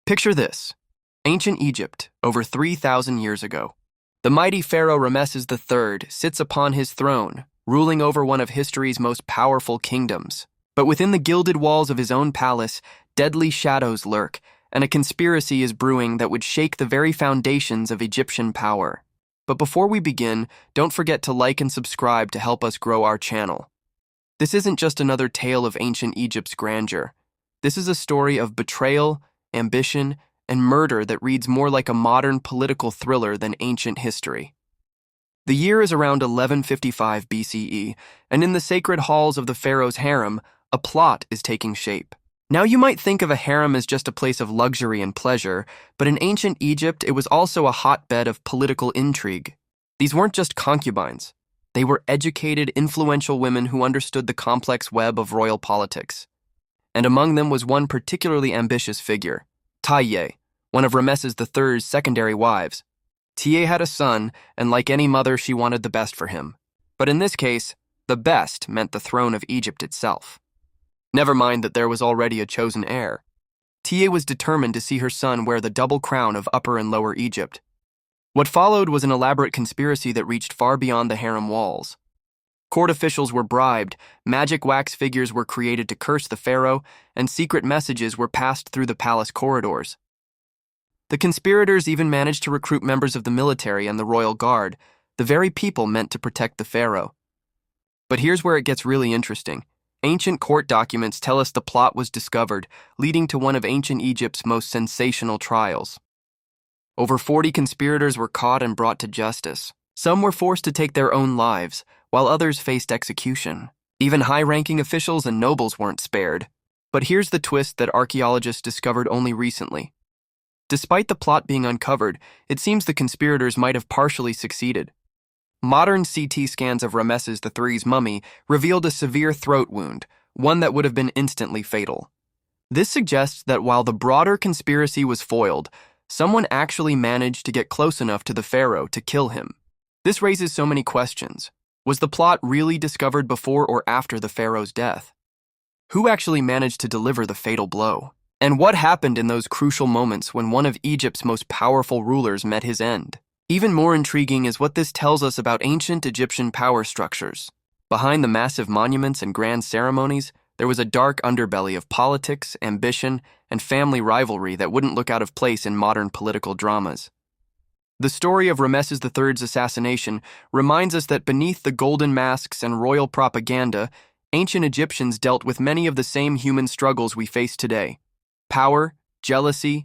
Picture this. Ancient Egypt, over 3,000 years ago. The mighty pharaoh Ramesses III sits upon his throne, ruling over one of history's most powerful kingdoms. But within the gilded walls of his own palace, deadly shadows lurk, and a conspiracy is brewing that would shake the very foundations of Egyptian power. But before we begin, don't forget to like and subscribe to help us grow our channel. This isn't just another tale of ancient Egypt's grandeur. This is a story of betrayal, ambition, and murder that reads more like a modern political thriller than ancient history. The year is around 1155 BCE, and in the sacred halls of the pharaoh's harem, a plot is taking shape. Now you might think of a harem as just a place of luxury and pleasure, but in ancient Egypt it was also a hotbed of political intrigue. These weren't just concubines. They were educated, influential women who understood the complex web of royal politics. And among them was one particularly ambitious figure, Tiye, one of Ramesses III's secondary wives. Tiye had a son, and like any mother, she wanted the best for him. But in this case, the best meant the throne of Egypt itself. Never mind that there was already a chosen heir. Tiye was determined to see her son wear the double crown of Upper and Lower Egypt. What followed was an elaborate conspiracy that reached far beyond the harem walls. Court officials were bribed, magic wax figures were created to curse the pharaoh, and secret messages were passed through the palace corridors. The conspirators even managed to recruit members of the military and the royal guard, the very people meant to protect the pharaoh. But here's where it gets really interesting. Ancient court documents tell us the plot was discovered, leading to one of ancient Egypt's most sensational trials. Over 40 conspirators were caught and brought to justice. Some were forced to take their own lives, while others faced execution. Even high-ranking officials and nobles weren't spared. But here's the twist that archaeologists discovered only recently. Despite the plot being uncovered, it seems the conspirators might have partially succeeded. Modern CT scans of Ramesses III's mummy revealed a severe throat wound, one that would have been instantly fatal. This suggests that while the broader conspiracy was foiled, someone actually managed to get close enough to the pharaoh to kill him. This raises so many questions. Was the plot really discovered before or after the pharaoh's death? Who actually managed to deliver the fatal blow? And what happened in those crucial moments when one of Egypt's most powerful rulers met his end? Even more intriguing is what this tells us about ancient Egyptian power structures. Behind the massive monuments and grand ceremonies, there was a dark underbelly of politics, ambition, and family rivalry that wouldn't look out of place in modern political dramas. The story of Ramesses III's assassination reminds us that beneath the golden masks and royal propaganda, ancient Egyptians dealt with many of the same human struggles we face today: power, jealousy,